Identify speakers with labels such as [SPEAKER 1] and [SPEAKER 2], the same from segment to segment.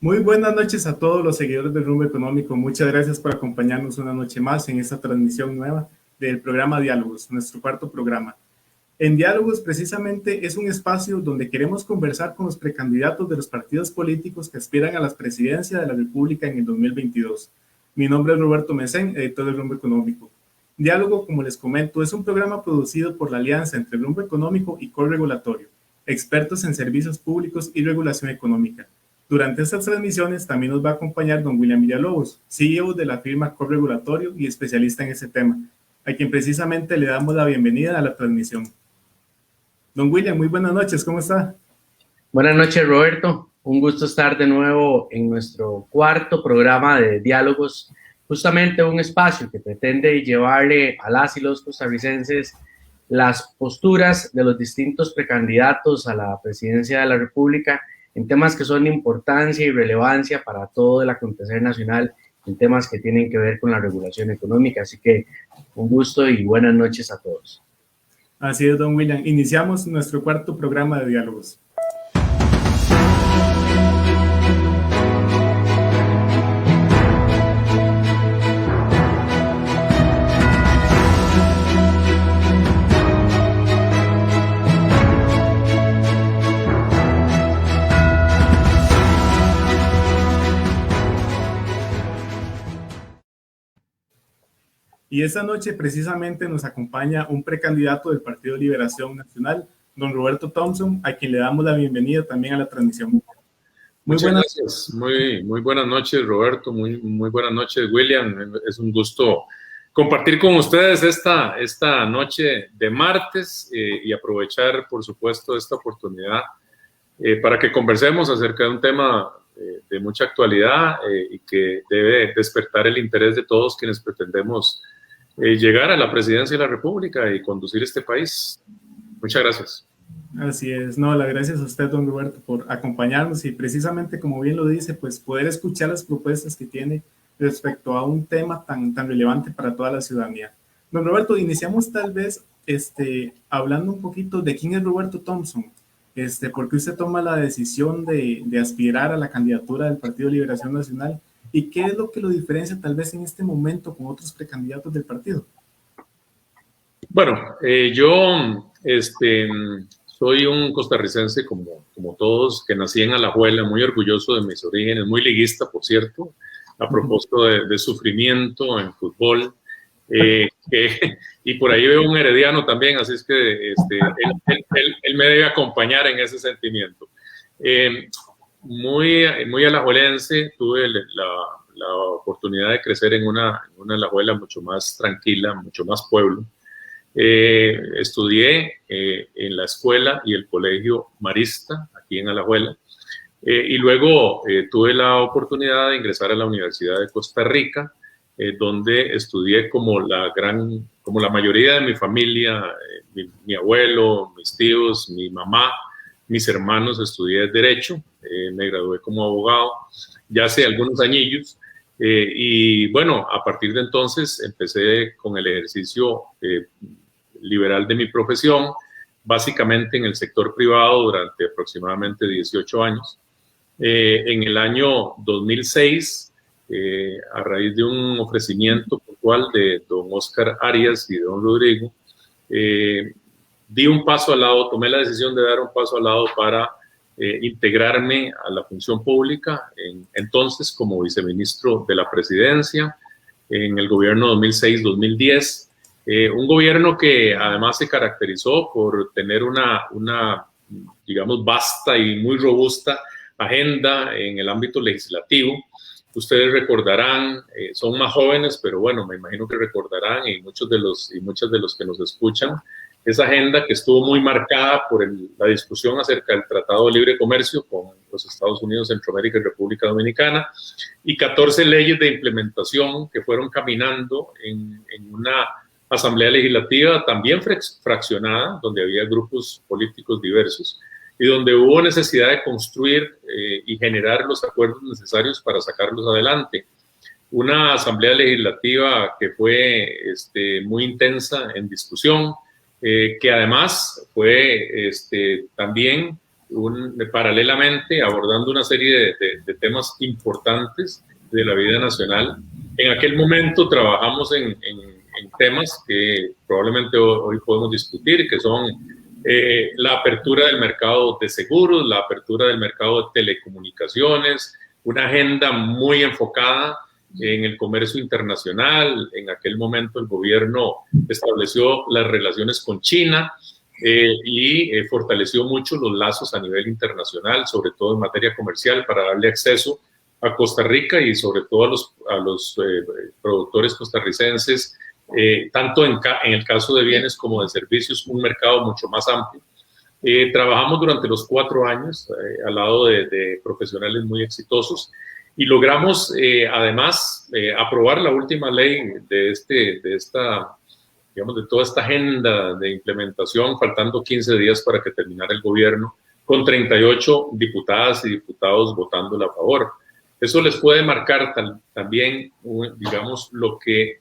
[SPEAKER 1] Muy buenas noches a todos los seguidores del Rumbo Económico. Muchas gracias por acompañarnos una noche más en esta transmisión nueva del programa Diálogos, nuestro cuarto programa. En Diálogos, precisamente, es un espacio donde queremos conversar con los precandidatos de los partidos políticos que aspiran a la presidencia de la República en el 2022. Mi nombre es Roberto Mesén, editor del Rumbo Económico. Diálogo, como les comento, es un programa producido por la alianza entre el Rumbo Económico y Corregulatorio, expertos en servicios públicos y regulación económica. Durante estas transmisiones también nos va a acompañar don William Villalobos, CEO de la firma Corregulatorio y especialista en ese tema, a quien precisamente le damos la bienvenida a la transmisión. Don William, muy buenas noches, ¿cómo está?
[SPEAKER 2] Buenas noches, Roberto. Un gusto estar de nuevo en nuestro cuarto programa de diálogos, justamente un espacio que pretende llevarle a las y los costarricenses las posturas de los distintos precandidatos a la presidencia de la República en temas que son de importancia y relevancia para todo el acontecer nacional, en temas que tienen que ver con la regulación económica. Así que un gusto y buenas noches a todos.
[SPEAKER 1] Así es, don William. Iniciamos nuestro cuarto programa de diálogos. Y esta noche precisamente nos acompaña un precandidato del Partido Liberación Nacional, don Roberto Thompson, a quien le damos la bienvenida también a la transmisión.
[SPEAKER 3] Muchas gracias. Muy buenas noches, Roberto. Muy buenas noches, William. Es un gusto compartir con ustedes esta noche de martes y aprovechar, por supuesto, esta oportunidad para que conversemos acerca de un tema de mucha actualidad y que debe despertar el interés de todos quienes pretendemos llegar a la presidencia de la República y conducir este país. Muchas gracias.
[SPEAKER 1] Así es, no, las gracias a usted, don Roberto, por acompañarnos y precisamente, como bien lo dice, pues poder escuchar las propuestas que tiene respecto a un tema tan relevante para toda la ciudadanía. Don Roberto, iniciamos tal vez hablando un poquito de quién es Roberto Thompson, por qué usted toma la decisión de aspirar a la candidatura del Partido Liberación Nacional y qué es lo que lo diferencia tal vez en este momento con otros precandidatos del partido.
[SPEAKER 3] Bueno, yo soy un costarricense como todos, que nací en Alajuela, muy orgulloso de mis orígenes, muy liguista, por cierto, a propósito de sufrimiento en fútbol, y por ahí veo un herediano también, así es que él me debe acompañar en ese sentimiento. Muy alajuelense, tuve la oportunidad de crecer en una Alajuela mucho más tranquila, mucho más pueblo. Estudié en la escuela y el colegio marista aquí en Alajuela y luego tuve la oportunidad de ingresar a la Universidad de Costa Rica, donde estudié como la mayoría de mi familia, mi abuelo, mis tíos, mi mamá, mis hermanos. Estudié Derecho, me gradué como abogado ya hace algunos añillos. Y bueno, a partir de entonces empecé con el ejercicio liberal de mi profesión, básicamente en el sector privado durante aproximadamente 18 años. En el año 2006, a raíz de un ofrecimiento puntual de don Oscar Arias y de don Rodrigo, di un paso al lado, tomé la decisión de dar un paso al lado para integrarme a la función pública, entonces como viceministro de la presidencia en el gobierno 2006-2010, un gobierno que además se caracterizó por tener una, digamos, vasta y muy robusta agenda en el ámbito legislativo. Ustedes recordarán, son más jóvenes, pero bueno, me imagino que recordarán, y muchos de los que nos escuchan, esa agenda que estuvo muy marcada por la discusión acerca del Tratado de Libre Comercio con los Estados Unidos, Centroamérica y República Dominicana, y 14 leyes de implementación que fueron caminando en una asamblea legislativa también fraccionada, donde había grupos políticos diversos y donde hubo necesidad de construir y generar los acuerdos necesarios para sacarlos adelante. Una asamblea legislativa que fue muy intensa en discusión, que además fue también paralelamente abordando una serie de temas importantes de la vida nacional. En aquel momento trabajamos en temas que probablemente hoy podemos discutir, que son la apertura del mercado de seguros, la apertura del mercado de telecomunicaciones, una agenda muy enfocada en el comercio internacional. En aquel momento el gobierno estableció las relaciones con China y fortaleció mucho los lazos a nivel internacional, sobre todo en materia comercial, para darle acceso a Costa Rica y sobre todo a los productores costarricenses, tanto en el caso de bienes como de servicios, un mercado mucho más amplio. Trabajamos durante los 4 años al lado de profesionales muy exitosos y logramos además aprobar la última ley de toda esta agenda de implementación, faltando 15 días para que terminara el gobierno, con 38 diputadas y diputados votándola a favor. Eso les puede marcar también, digamos, lo que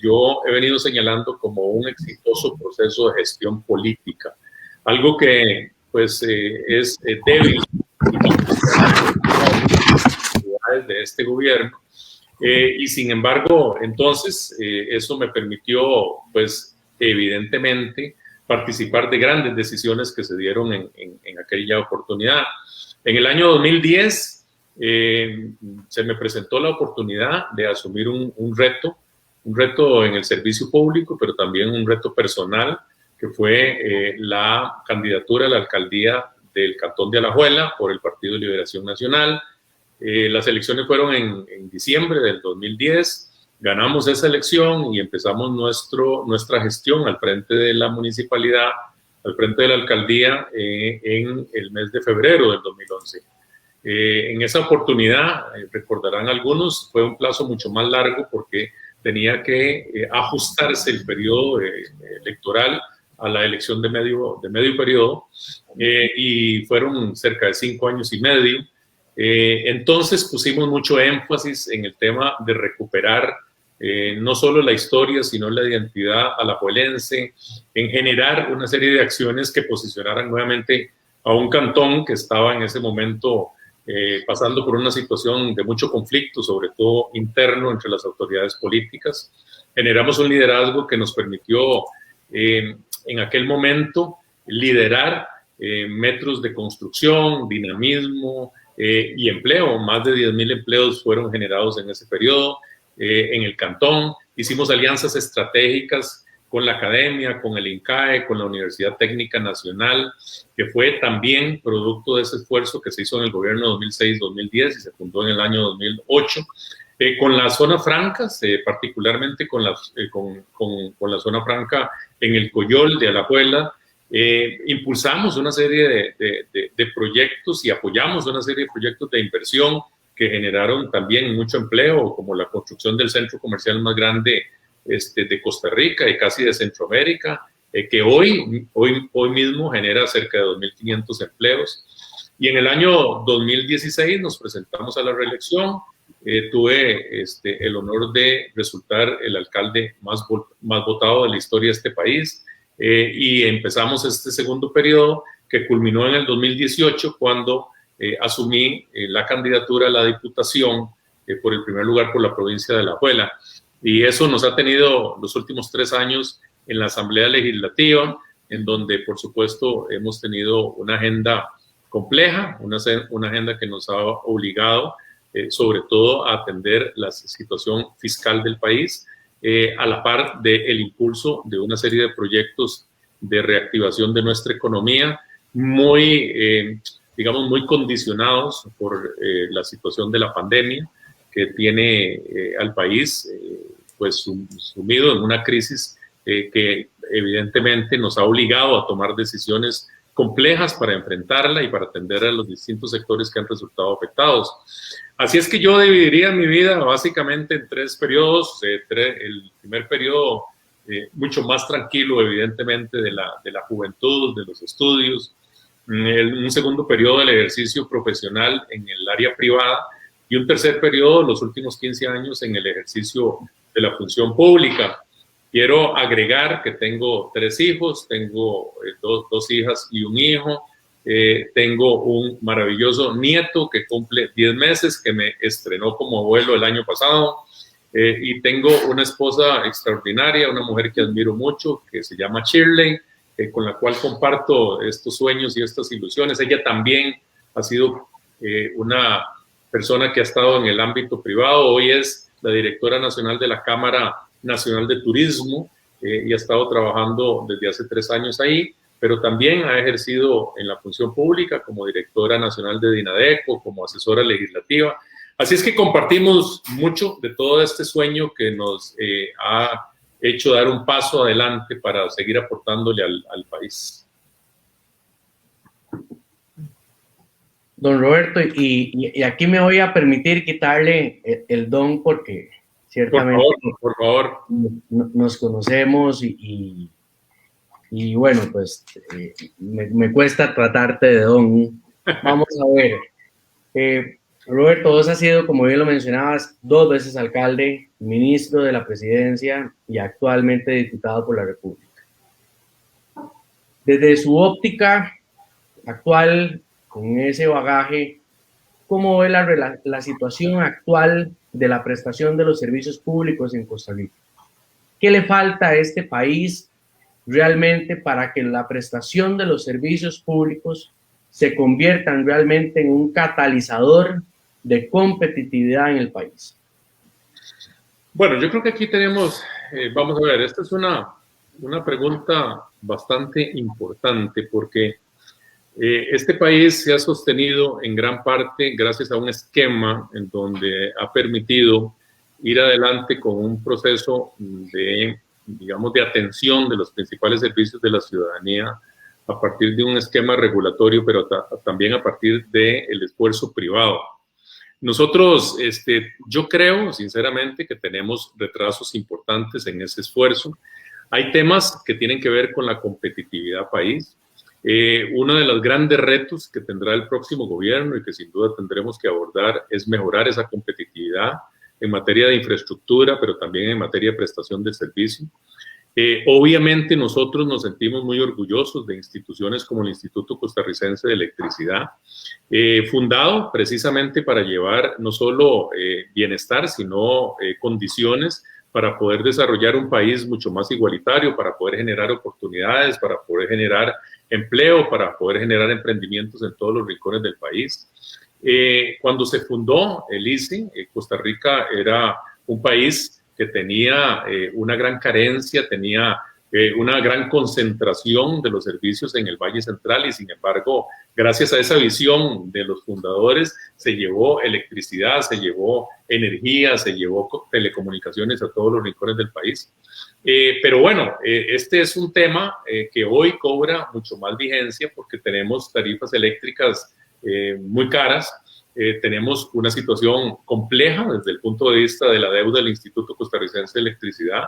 [SPEAKER 3] yo he venido señalando como un exitoso proceso de gestión política. Algo que, pues, es débil de este gobierno. Y sin embargo, entonces, eso me permitió, pues, evidentemente, participar de grandes decisiones que se dieron en aquella oportunidad. En el año 2010, se me presentó la oportunidad de asumir un reto en el servicio público, pero también un reto personal, que fue la candidatura a la alcaldía del Cantón de Alajuela por el Partido de Liberación Nacional. Las elecciones fueron en diciembre del 2010, ganamos esa elección y empezamos nuestra gestión al frente de la municipalidad, al frente de la alcaldía en el mes de febrero del 2011. En esa oportunidad, recordarán algunos, fue un plazo mucho más largo porque tenía que ajustarse el periodo electoral a la elección de medio periodo y fueron cerca de 5 años y medio. Entonces pusimos mucho énfasis en el tema de recuperar no solo la historia, sino la identidad alajuelense, en generar una serie de acciones que posicionaran nuevamente a un cantón que estaba en ese momento pasando por una situación de mucho conflicto, sobre todo interno entre las autoridades políticas. Generamos un liderazgo que nos permitió en aquel momento liderar metros de construcción, dinamismo y empleo. Más de 10.000 empleos fueron generados en ese periodo en el cantón. Hicimos alianzas estratégicas con la academia, con el INCAE, con la Universidad Técnica Nacional, que fue también producto de ese esfuerzo que se hizo en el gobierno 2006-2010 y se fundó en el año 2008. Con las zonas francas, particularmente con la zona franca en el Coyol de Alajuela, impulsamos una serie de proyectos y apoyamos una serie de proyectos de inversión que generaron también mucho empleo, como la construcción del centro comercial más grande de Costa Rica y casi de Centroamérica, que hoy mismo genera cerca de 2.500 empleos. Y en el año 2016 nos presentamos a la reelección. Tuve el honor de resultar el alcalde más votado de la historia de este país y empezamos este segundo periodo que culminó en el 2018 cuando asumí la candidatura a la diputación por el primer lugar por la provincia de Alajuela. Y eso nos ha tenido los últimos 3 años en la Asamblea Legislativa, en donde, por supuesto, hemos tenido una agenda compleja, una agenda que nos ha obligado, sobre todo, a atender la situación fiscal del país, a la par del impulso de una serie de proyectos de reactivación de nuestra economía, muy condicionados por la situación de la pandemia, que tiene al país pues sumido en una crisis que evidentemente nos ha obligado a tomar decisiones complejas para enfrentarla y para atender a los distintos sectores que han resultado afectados. Así es que yo dividiría mi vida básicamente en 3 periodos. El primer periodo mucho más tranquilo, evidentemente, de la juventud, de los estudios. Un segundo periodo del ejercicio profesional en el área privada y un tercer periodo, los últimos 15 años, en el ejercicio de la función pública. Quiero agregar que tengo 3 hijos, tengo 2 hijas y un hijo. Tengo un maravilloso nieto que cumple 10 meses, que me estrenó como abuelo el año pasado. Y tengo una esposa extraordinaria, una mujer que admiro mucho, que se llama Shirley, con la cual comparto estos sueños y estas ilusiones. Ella también ha sido una persona que ha estado en el ámbito privado. Hoy es la directora nacional de la Cámara Nacional de Turismo y ha estado trabajando desde hace 3 años ahí, pero también ha ejercido en la función pública como directora nacional de Dinadeco, como asesora legislativa. Así es que compartimos mucho de todo este sueño que nos ha hecho dar un paso adelante para seguir aportándole al país.
[SPEAKER 2] Don Roberto, y aquí me voy a permitir quitarle el don porque ciertamente
[SPEAKER 3] por favor.
[SPEAKER 2] Nos conocemos y bueno, pues me cuesta tratarte de don. Vamos a ver. Roberto, vos has sido, como bien lo mencionabas, 2 veces alcalde, ministro de la presidencia y actualmente diputado por la República. Desde su óptica actual, con ese bagaje, ¿cómo ve la situación actual de la prestación de los servicios públicos en Costa Rica? ¿Qué le falta a este país realmente para que la prestación de los servicios públicos se conviertan realmente en un catalizador de competitividad en el país?
[SPEAKER 3] Bueno, yo creo que aquí tenemos, vamos a ver, esta es una pregunta bastante importante porque este país se ha sostenido en gran parte gracias a un esquema en donde ha permitido ir adelante con un proceso de, digamos, de atención de los principales servicios de la ciudadanía a partir de un esquema regulatorio, pero también a partir del esfuerzo privado. Nosotros, yo creo sinceramente que tenemos retrasos importantes en ese esfuerzo. Hay temas que tienen que ver con la competitividad país. Uno de los grandes retos que tendrá el próximo gobierno y que sin duda tendremos que abordar es mejorar esa competitividad en materia de infraestructura, pero también en materia de prestación de servicio. Obviamente nosotros nos sentimos muy orgullosos de instituciones como el Instituto Costarricense de Electricidad, fundado precisamente para llevar no solo bienestar, sino condiciones para poder desarrollar un país mucho más igualitario, para poder generar oportunidades, para poder generar empleo, para poder generar emprendimientos en todos los rincones del país. Cuando se fundó el ICE, Costa Rica era un país que tenía una gran carencia, tenía una gran concentración de los servicios en el Valle Central y sin embargo, gracias a esa visión de los fundadores, se llevó electricidad, se llevó energía, se llevó telecomunicaciones a todos los rincones del país. Pero bueno, este es un tema que hoy cobra mucho más vigencia porque tenemos tarifas eléctricas muy caras. Tenemos una situación compleja desde el punto de vista de la deuda del Instituto Costarricense de Electricidad.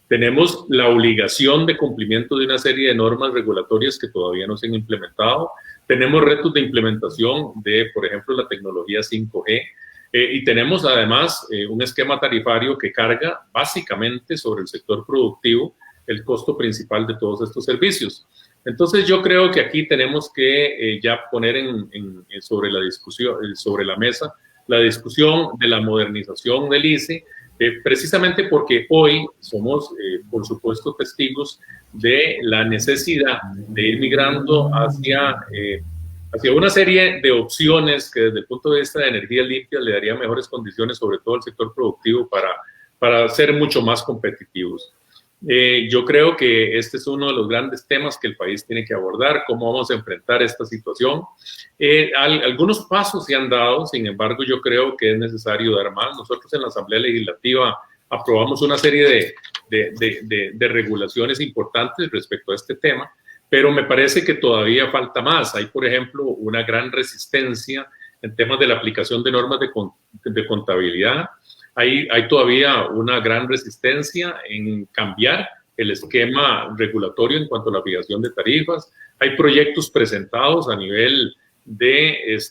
[SPEAKER 3] Tenemos la obligación de cumplimiento de una serie de normas regulatorias que todavía no se han implementado. Tenemos retos de implementación de, por ejemplo, la tecnología 5G. Y tenemos además un esquema tarifario que carga básicamente sobre el sector productivo el costo principal de todos estos servicios. Entonces yo creo que aquí tenemos que ya poner sobre la discusión, sobre la mesa, la discusión de la modernización del ICE, precisamente porque hoy somos, por supuesto, testigos de la necesidad de ir migrando hacia una serie de opciones que desde el punto de vista de energía limpia le daría mejores condiciones, sobre todo al sector productivo, para ser mucho más competitivos. Yo creo que este es uno de los grandes temas que el país tiene que abordar, cómo vamos a enfrentar esta situación. Algunos pasos se han dado, sin embargo, yo creo que es necesario dar más. Nosotros en la Asamblea Legislativa aprobamos una serie de regulaciones importantes respecto a este tema, pero me parece que todavía falta más. Hay, por ejemplo, una gran resistencia en temas de la aplicación de normas de contabilidad. Hay todavía una gran resistencia en cambiar el esquema regulatorio en cuanto a la fijación de tarifas. Hay proyectos presentados a nivel de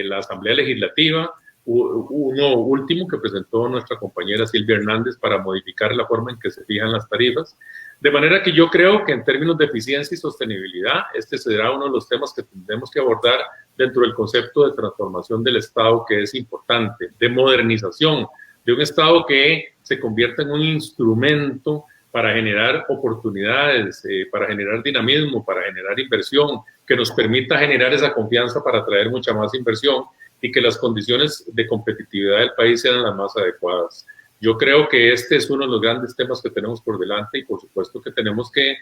[SPEAKER 3] la Asamblea Legislativa uno último que presentó nuestra compañera Silvia Hernández para modificar la forma en que se fijan las tarifas. De manera que yo creo que en términos de eficiencia y sostenibilidad, este será uno de los temas que tendremos que abordar dentro del concepto de transformación del Estado, que es importante, de modernización, de un Estado que se convierta en un instrumento para generar oportunidades, para generar dinamismo, para generar inversión, que nos permita generar esa confianza para atraer mucha más inversión y que las condiciones de competitividad del país sean las más adecuadas. Yo creo que este es uno de los grandes temas que tenemos por delante y por supuesto que tenemos que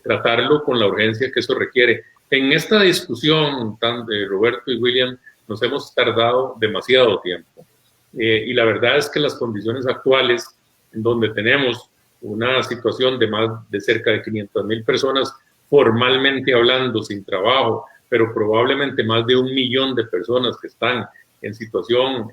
[SPEAKER 3] tratarlo con la urgencia que eso requiere. En esta discusión, Roberto y William, nos hemos tardado demasiado tiempo y la verdad es que las condiciones actuales, en donde tenemos una situación de cerca de 500,000 personas formalmente hablando sin trabajo, pero probablemente más de 1 millón de personas que están en situación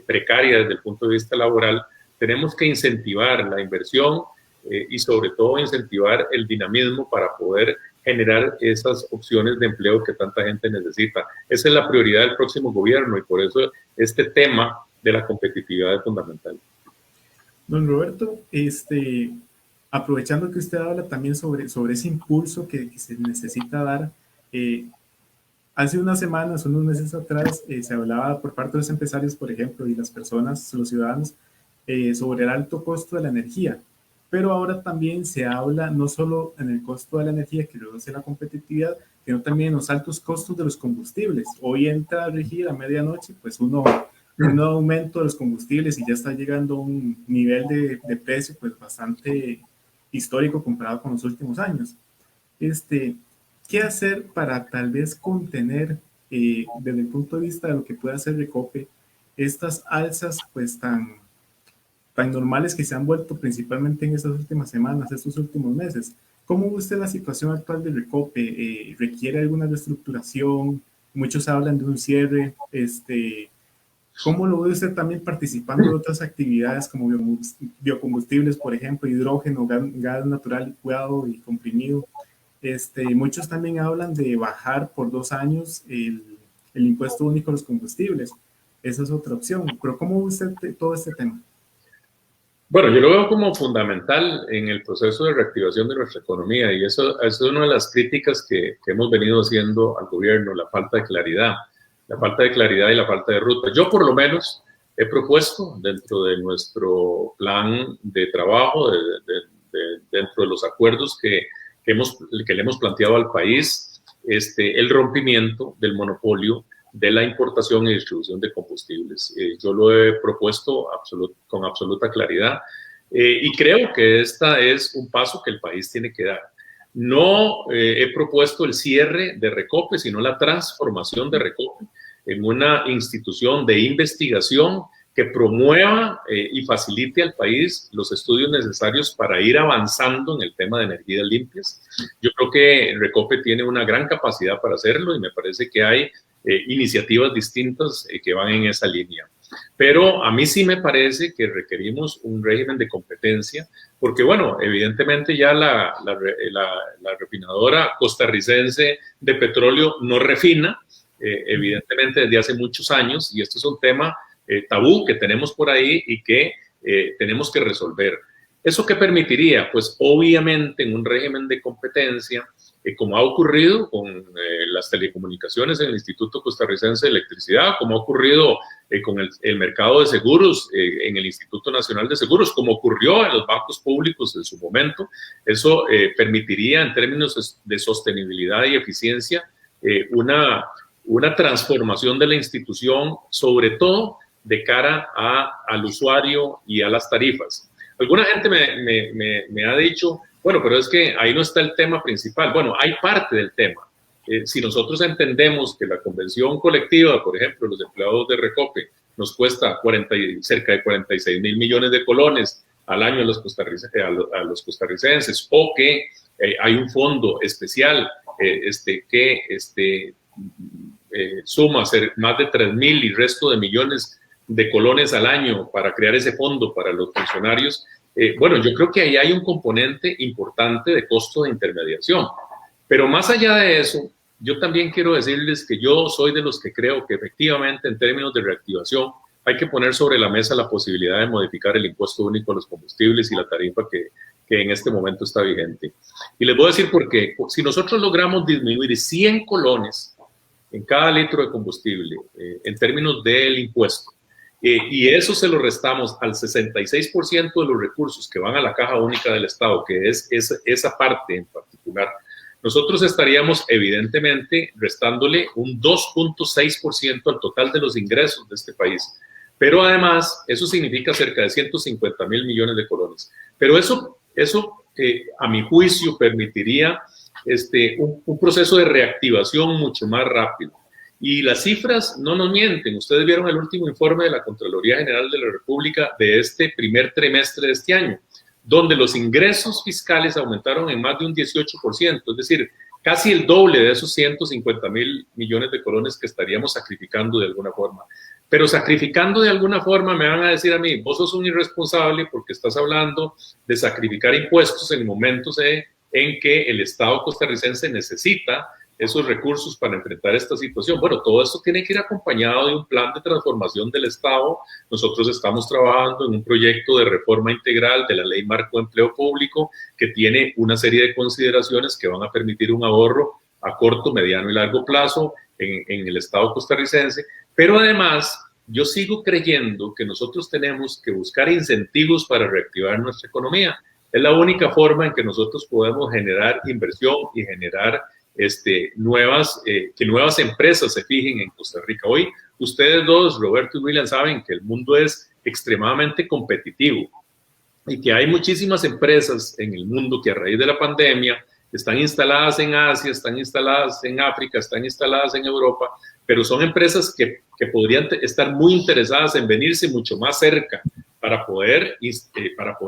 [SPEAKER 3] precaria desde el punto de vista laboral, tenemos que incentivar la inversión y sobre todo incentivar el dinamismo para poder generar esas opciones de empleo que tanta gente necesita. Esa es la prioridad del próximo gobierno y por eso este tema de la competitividad es fundamental.
[SPEAKER 1] Don Roberto, aprovechando que usted habla también sobre ese impulso que se necesita dar, hace unas semanas, unos meses atrás, se hablaba por parte de los empresarios, por ejemplo, y las personas, los ciudadanos, sobre el alto costo de la energía. Pero ahora también se habla no solo en el costo de la energía, que reduce la competitividad, sino también en los altos costos de los combustibles. Hoy entra a regir a medianoche, pues un aumento de los combustibles y ya está llegando a un nivel de precio pues bastante histórico comparado con los últimos años. ¿Qué hacer para tal vez contener, desde el punto de vista de lo que puede hacer Recope, estas alzas pues tan normales que se han vuelto principalmente en estas últimas semanas, estos últimos meses? ¿Cómo ve usted la situación actual de Recope? ¿Requiere alguna reestructuración? Muchos hablan de un cierre. ¿Cómo lo ve usted también participando de otras actividades como biocombustibles, por ejemplo, hidrógeno, gas natural licuado y comprimido? Muchos también hablan de bajar por 2 años el impuesto único a los combustibles. Esa es otra opción. Pero ¿cómo ve usted todo este tema?
[SPEAKER 3] Bueno, yo lo veo como fundamental en el proceso de reactivación de nuestra economía y eso es una de las críticas que hemos venido haciendo al gobierno, la falta de claridad y la falta de ruta. Yo por lo menos he propuesto dentro de nuestro plan de trabajo, dentro de los acuerdos que le hemos planteado al país, el rompimiento del monopolio de la importación y distribución de combustibles. Yo lo he propuesto con absoluta claridad y creo que esta es un paso que el país tiene que dar. No he propuesto el cierre de Recope, sino la transformación de Recope en una institución de investigación que promueva y facilite al país los estudios necesarios para ir avanzando en el tema de energías limpias. Yo creo que Recope tiene una gran capacidad para hacerlo y me parece que hay iniciativas distintas que van en esa línea. Pero a mí sí me parece que requerimos un régimen de competencia, porque bueno, evidentemente ya la refinadora costarricense de petróleo no refina, evidentemente desde hace muchos años, y esto es un tema tabú que tenemos por ahí y que tenemos que resolver. ¿Eso qué permitiría? Pues obviamente en un régimen de competencia, como ha ocurrido con las telecomunicaciones en el Instituto Costarricense de Electricidad, como ha ocurrido con el mercado de seguros en el Instituto Nacional de Seguros, como ocurrió en los bancos públicos en su momento, eso permitiría en términos de sostenibilidad y eficiencia una transformación de la institución, sobre todo de cara al usuario y a las tarifas. Alguna gente me ha dicho, bueno, pero es que ahí no está el tema principal. Bueno, hay parte del tema. Si nosotros entendemos que la convención colectiva, por ejemplo, los empleados de Recope, nos cuesta cerca de 46,000 millones de colones al año a los costarricenses, o que hay un fondo especial que suma más de 3,000 y resto de millones de colones al año para crear ese fondo para los funcionarios, bueno, yo creo que ahí hay un componente importante de costo de intermediación. Pero más allá de eso, yo también quiero decirles que yo soy de los que creo que efectivamente en términos de reactivación hay que poner sobre la mesa la posibilidad de modificar el impuesto único a los combustibles y la tarifa que en este momento está vigente. Y les voy a decir por qué. Si nosotros logramos disminuir 100 colones en cada litro de combustible en términos del impuesto, y eso se lo restamos al 66% de los recursos que van a la Caja Única del Estado, que es esa parte en particular, nosotros estaríamos evidentemente restándole un 2.6% al total de los ingresos de este país. Pero además, eso significa cerca de 150.000 millones de colones. Pero eso a mi juicio, permitiría un proceso de reactivación mucho más rápido. Y las cifras no nos mienten. Ustedes vieron el último informe de la Contraloría General de la República de este primer trimestre de este año, donde los ingresos fiscales aumentaron en más de un 18%, es decir, casi el doble de esos 150.000 millones de colones que estaríamos sacrificando de alguna forma. Pero sacrificando de alguna forma me van a decir a mí, vos sos un irresponsable porque estás hablando de sacrificar impuestos en momentos en que el Estado costarricense necesita esos recursos para enfrentar esta situación. Bueno, todo esto tiene que ir acompañado de un plan de transformación del Estado. Nosotros estamos trabajando en un proyecto de reforma integral de la Ley Marco de Empleo Público que tiene una serie de consideraciones que van a permitir un ahorro a corto, mediano y largo plazo en el Estado costarricense. Pero además, yo sigo creyendo que nosotros tenemos que buscar incentivos para reactivar nuestra economía. Es la única forma en que nosotros podemos generar inversión y generar que nuevas empresas se fijen en Costa Rica. Hoy, ustedes dos, Roberto y William, saben que el mundo es extremadamente competitivo y que hay muchísimas empresas en el mundo que a raíz de la pandemia están instaladas en Asia, están instaladas en África, están instaladas en Europa, pero son empresas que podrían estar muy interesadas en venirse mucho más cerca. Para poder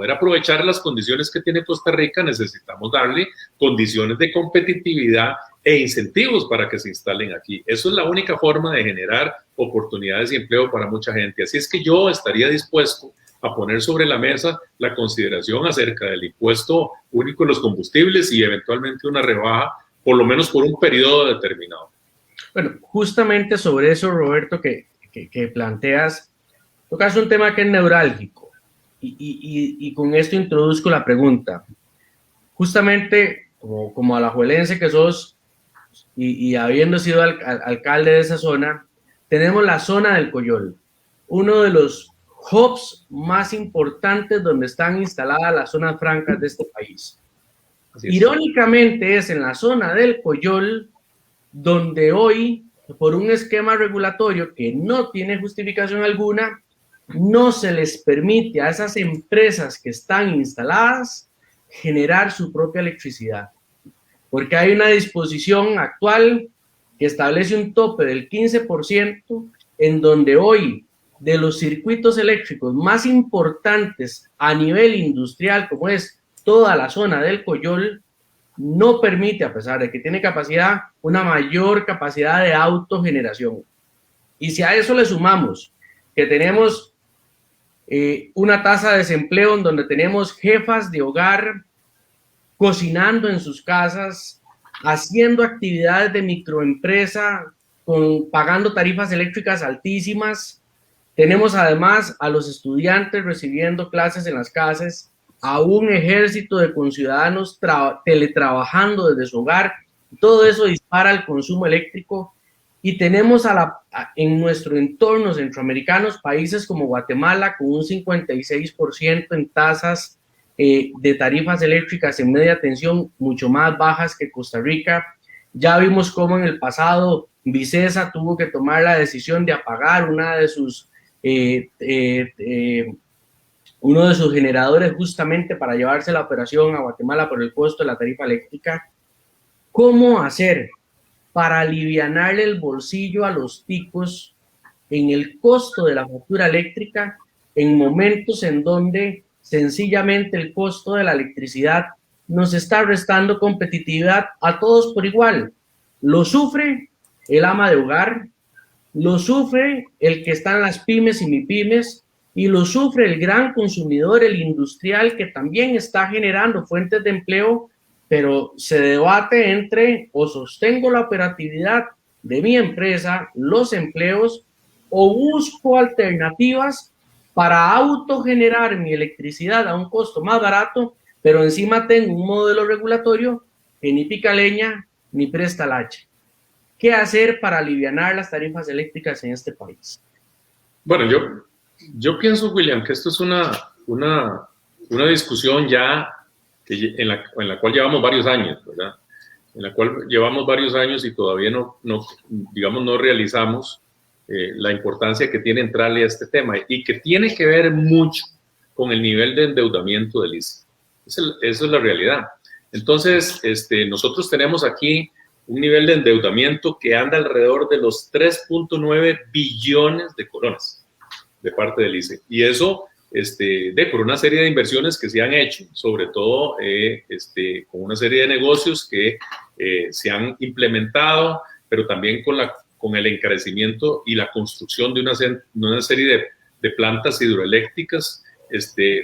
[SPEAKER 3] aprovechar las condiciones que tiene Costa Rica, necesitamos darle condiciones de competitividad e incentivos para que se instalen aquí. Eso es la única forma de generar oportunidades y empleo para mucha gente. Así es que yo estaría dispuesto a poner sobre la mesa la consideración acerca del impuesto único en los combustibles y eventualmente una rebaja, por lo menos por un periodo determinado.
[SPEAKER 2] Bueno, justamente sobre eso, Roberto, que planteas, tocas un tema que es neurálgico y con esto introduzco la pregunta. Justamente, como alajuelense que sos y habiendo sido alcalde de esa zona, tenemos la zona del Coyol, uno de los hubs más importantes donde están instaladas las zonas francas de este país. Irónicamente es en la zona del Coyol donde hoy, por un esquema regulatorio que no tiene justificación alguna, no se les permite a esas empresas que están instaladas generar su propia electricidad, porque hay una disposición actual que establece un tope del 15%, en donde hoy de los circuitos eléctricos más importantes a nivel industrial, como es toda la zona del Coyol, no permite, a pesar de que tiene capacidad, una mayor capacidad de autogeneración. Y si a eso le sumamos que tenemos una tasa de desempleo en donde tenemos jefas de hogar cocinando en sus casas, haciendo actividades de microempresa, pagando tarifas eléctricas altísimas, tenemos además a los estudiantes recibiendo clases en las casas, a un ejército de conciudadanos teletrabajando desde su hogar. Todo eso dispara el consumo eléctrico y tenemos en nuestro entorno centroamericanos países como Guatemala con un 56% en tasas de tarifas eléctricas en media tensión mucho más bajas que Costa Rica. Ya vimos cómo en el pasado Vicesa tuvo que tomar la decisión de apagar uno de sus generadores justamente para llevarse la operación a Guatemala por el costo de la tarifa eléctrica. ¿Cómo hacer para alivianarle el bolsillo a los ticos en el costo de la factura eléctrica en momentos en donde sencillamente el costo de la electricidad nos está restando competitividad a todos por igual? Lo sufre el ama de hogar, lo sufre el que está en las pymes y mipymes, y lo sufre el gran consumidor, el industrial, que también está generando fuentes de empleo, pero se debate entre o sostengo la operatividad de mi empresa, los empleos, o busco alternativas para autogenerar mi electricidad a un costo más barato, pero encima tengo un modelo regulatorio que ni pica leña ni presta el hacha. ¿Qué hacer para aliviar las tarifas eléctricas en este país?
[SPEAKER 3] Bueno, yo pienso, William, que esto es una discusión ya en la cual llevamos varios años, ¿verdad? En la cual llevamos varios años y todavía no realizamos la importancia que tiene entrarle a este tema y que tiene que ver mucho con el nivel de endeudamiento del ICE. Esa es la realidad. Entonces, nosotros tenemos aquí un nivel de endeudamiento que anda alrededor de los 3.9 billones de colones de parte del ICE. Y eso por una serie de inversiones que se han hecho, sobre todo con una serie de negocios que se han implementado, pero también con el encarecimiento y la construcción de una serie de plantas hidroeléctricas,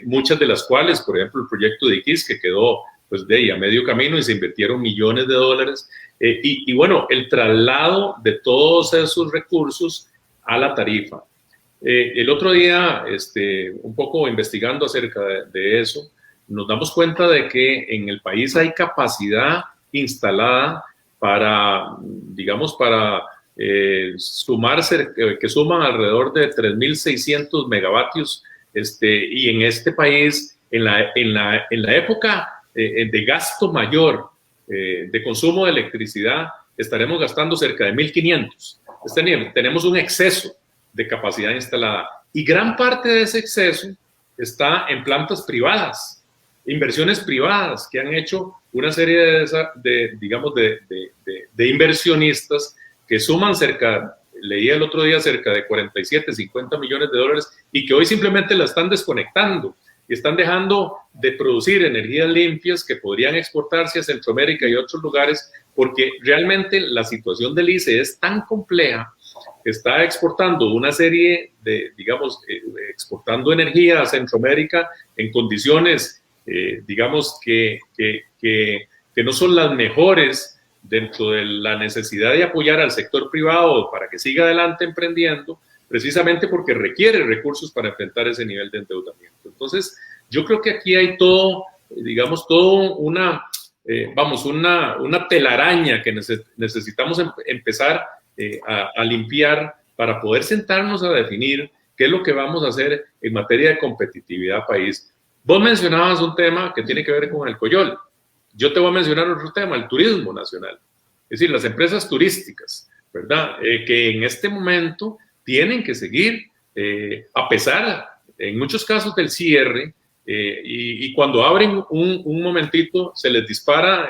[SPEAKER 3] muchas de las cuales, por ejemplo, el proyecto de Iquis, que quedó pues, a medio camino y se invirtieron millones de dólares, y bueno, el traslado de todos esos recursos a la tarifa. El otro día, un poco investigando acerca de eso, nos damos cuenta de que en el país hay capacidad instalada para que suman alrededor de 3.600 megavatios, y en este país, en la época de gasto mayor de consumo de electricidad, estaremos gastando cerca de 1.500. Tenemos un exceso de capacidad instalada y gran parte de ese exceso está en plantas privadas, inversiones privadas que han hecho una serie de inversionistas que suman leía el otro día, cerca de 47, 50 millones de dólares y que hoy simplemente la están desconectando y están dejando de producir energías limpias que podrían exportarse a Centroamérica y otros lugares, porque realmente la situación del ICE es tan compleja que está exportando una serie exportando energía a Centroamérica en condiciones, que no son las mejores dentro de la necesidad de apoyar al sector privado para que siga adelante emprendiendo, precisamente porque requiere recursos para enfrentar ese nivel de endeudamiento. Entonces, yo creo que aquí hay una telaraña que necesitamos empezar a limpiar para poder sentarnos a definir qué es lo que vamos a hacer en materia de competitividad país. Vos mencionabas un tema que tiene que ver con el Coyol. Yo te voy a mencionar otro tema, el turismo nacional. Es decir, las empresas turísticas, ¿verdad? Que en este momento tienen que seguir, a pesar, en muchos casos, del cierre, y cuando abren un momentito, se les dispara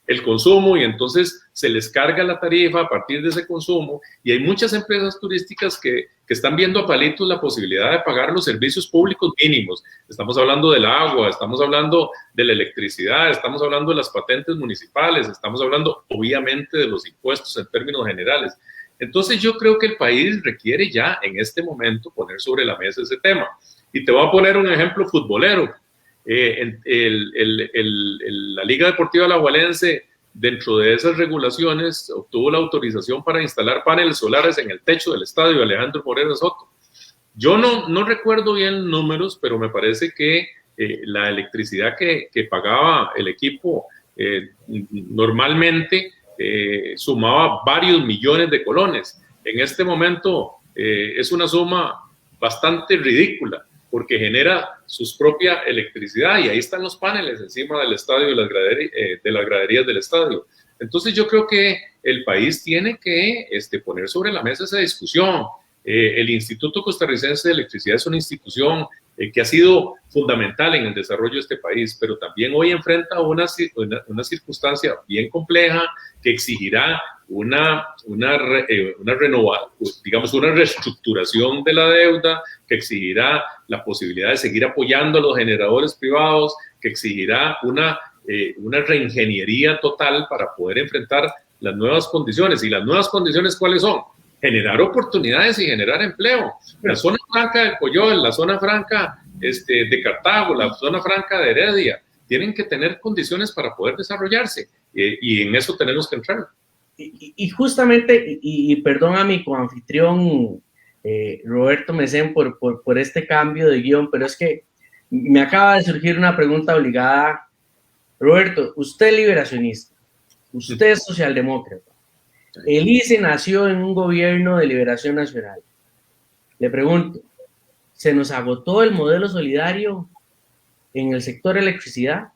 [SPEAKER 3] el consumo y entonces se les carga la tarifa a partir de ese consumo, y hay muchas empresas turísticas que están viendo a palitos la posibilidad de pagar los servicios públicos mínimos. Estamos hablando del agua, estamos hablando de la electricidad, estamos hablando de las patentes municipales, estamos hablando obviamente de los impuestos en términos generales. Entonces yo creo que el país requiere ya en este momento poner sobre la mesa ese tema. Y te voy a poner un ejemplo futbolero. La Liga Deportiva Alajuelense, dentro de esas regulaciones, obtuvo la autorización para instalar paneles solares en el techo del estadio Alejandro Moreno Soto. Yo no recuerdo bien números, pero me parece que la electricidad que pagaba el equipo normalmente sumaba varios millones de colones. En este momento es una suma bastante ridícula, porque genera su propia electricidad y ahí están los paneles encima del estadio y de las graderías del estadio. Entonces yo creo que el país tiene que poner sobre la mesa esa discusión. El Instituto Costarricense de Electricidad es una institución que ha sido fundamental en el desarrollo de este país, pero también hoy enfrenta una circunstancia bien compleja que exigirá una reestructuración de la deuda, que exigirá la posibilidad de seguir apoyando a los generadores privados, que exigirá una reingeniería total para poder enfrentar las nuevas condiciones. ¿Y las nuevas condiciones cuáles son? Generar oportunidades y generar empleo. La zona franca del Coyol, la zona franca de Cartago, la zona franca de Heredia, tienen que tener condiciones para poder desarrollarse y en eso tenemos que entrar.
[SPEAKER 2] Y justamente, y perdón a mi coanfitrión Roberto Mesén por este cambio de guión, pero es que me acaba de surgir una pregunta obligada. Roberto, usted es liberacionista, usted es socialdemócrata, el ICE nació en un gobierno de liberación nacional. Le pregunto, ¿se nos agotó el modelo solidario en el sector electricidad?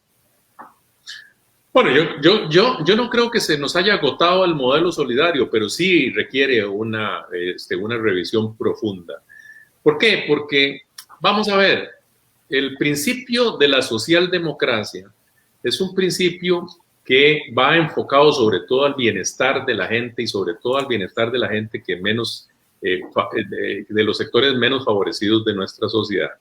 [SPEAKER 3] Bueno, yo no creo que se nos haya agotado el modelo solidario, pero sí requiere una revisión profunda. ¿Por qué? Porque, vamos a ver, el principio de la socialdemocracia es un principio que va enfocado sobre todo al bienestar de la gente y sobre todo al bienestar de la gente que menos, de los sectores menos favorecidos de nuestra sociedad.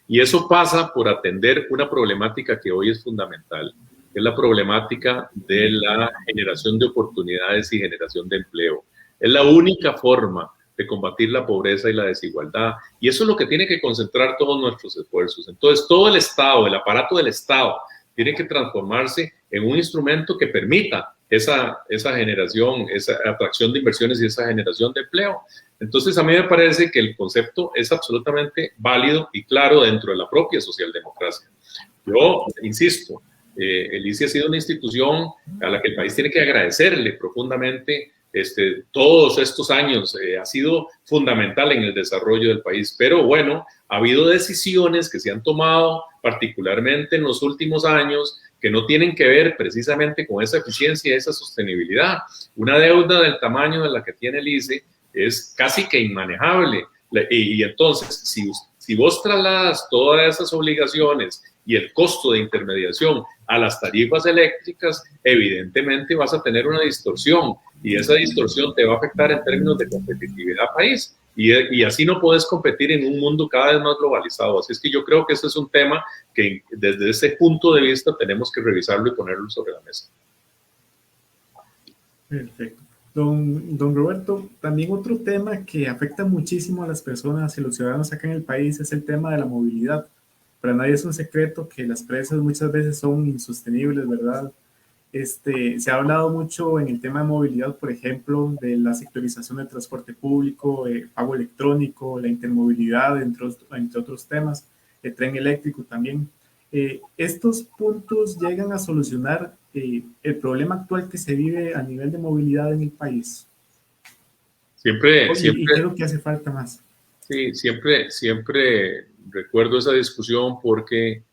[SPEAKER 3] Y eso pasa por atender una problemática que hoy es fundamental, que es la problemática de la generación de oportunidades y generación de empleo. Es la única forma de combatir la pobreza y la desigualdad. Y eso es lo que tiene que concentrar todos nuestros esfuerzos. Entonces, todo el Estado, el aparato del Estado, tiene que transformarse en un instrumento que permita esa generación, esa atracción de inversiones y esa generación de empleo. Entonces, a mí me parece que el concepto es absolutamente válido y claro dentro de la propia socialdemocracia. Yo insisto, el ICE ha sido una institución a la que el país tiene que agradecerle profundamente todos estos años. Ha sido fundamental en el desarrollo del país, pero bueno, ha habido decisiones que se han tomado particularmente en los últimos años que no tienen que ver precisamente con esa eficiencia y esa sostenibilidad. Una deuda del tamaño de la que tiene el ICE es casi que inmanejable. Y entonces, si vos trasladas todas esas obligaciones y el costo de intermediación a las tarifas eléctricas, evidentemente vas a tener una distorsión y esa distorsión te va a afectar en términos de competitividad país y así no puedes competir en un mundo cada vez más globalizado. Así es que yo creo que ese es un tema que desde ese punto de vista tenemos que revisarlo y ponerlo sobre la mesa.
[SPEAKER 1] Perfecto. Don Roberto, también otro tema que afecta muchísimo a las personas y los ciudadanos acá en el país es el tema de la movilidad. Para nadie es un secreto que las presas muchas veces son insostenibles, ¿verdad? Se ha hablado mucho en el tema de movilidad, por ejemplo, de la sectorización del transporte público, pago electrónico, la intermovilidad, entre otros temas, el tren eléctrico también. Estos puntos llegan a solucionar el problema actual que se vive a nivel de movilidad en el país.
[SPEAKER 3] Siempre.
[SPEAKER 1] Y creo que hace falta más.
[SPEAKER 3] Sí, siempre recuerdo esa discusión porque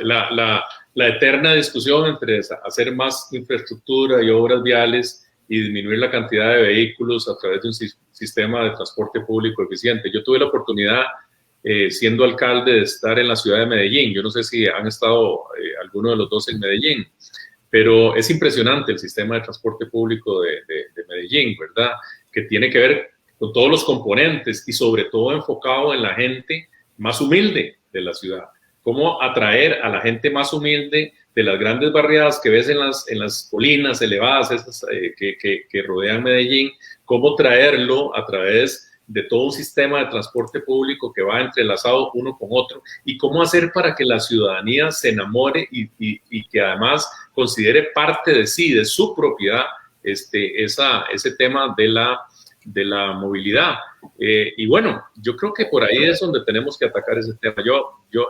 [SPEAKER 3] la eterna discusión entre hacer más infraestructura y obras viales y disminuir la cantidad de vehículos a través de un sistema de transporte público eficiente. Yo tuve la oportunidad, siendo alcalde, de estar en la ciudad de Medellín. Yo no sé si han estado alguno de los dos en Medellín, pero es impresionante el sistema de transporte público de Medellín, ¿verdad? Que tiene que ver con todos los componentes y sobre todo enfocado en la gente más humilde de la ciudad. Cómo atraer a la gente más humilde de las grandes barriadas que ves en las colinas elevadas esas, que rodean Medellín, cómo traerlo a través de todo un sistema de transporte público que va entrelazado uno con otro y cómo hacer para que la ciudadanía se enamore y que además considere parte de sí, de su propiedad, ese tema de la movilidad. Y bueno, yo creo que por ahí es donde tenemos que atacar ese tema.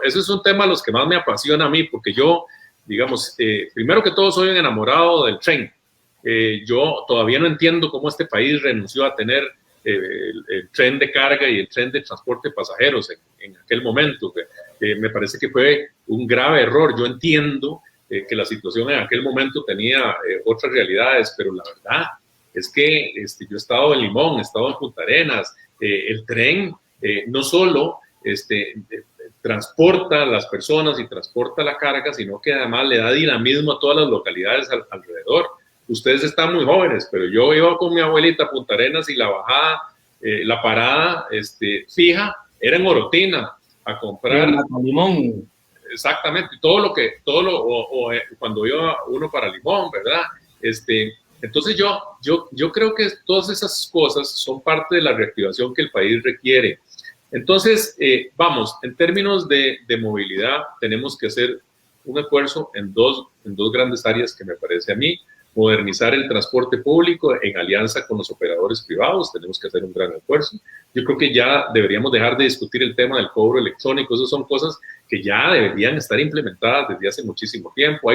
[SPEAKER 3] Ese es un tema de los que más me apasiona a mí, porque yo, digamos, primero que todo soy un enamorado del tren. Yo todavía no entiendo cómo este país renunció a tener el tren de carga y el tren de transporte de pasajeros en aquel momento. Me parece que fue un grave error. Yo entiendo que la situación en aquel momento tenía otras realidades, pero la verdad es que yo he estado en Limón, he estado en Punta Arenas. El tren no solo transporta a las personas y transporta la carga, sino que además le da dinamismo a todas las localidades alrededor. Ustedes están muy jóvenes, pero yo iba con mi abuelita a Punta Arenas y la bajada, la parada fija era en Orotina a comprar.
[SPEAKER 2] Limón.
[SPEAKER 3] Exactamente, cuando iba uno para Limón, ¿verdad? Entonces yo creo que todas esas cosas son parte de la reactivación que el país requiere. Entonces, vamos, en términos de movilidad, tenemos que hacer un esfuerzo en dos grandes áreas que me parece a mí. Modernizar el transporte público en alianza con los operadores privados, tenemos que hacer un gran esfuerzo. Yo creo que ya deberíamos dejar de discutir el tema del cobro electrónico, esas son cosas que ya deberían estar implementadas desde hace muchísimo tiempo.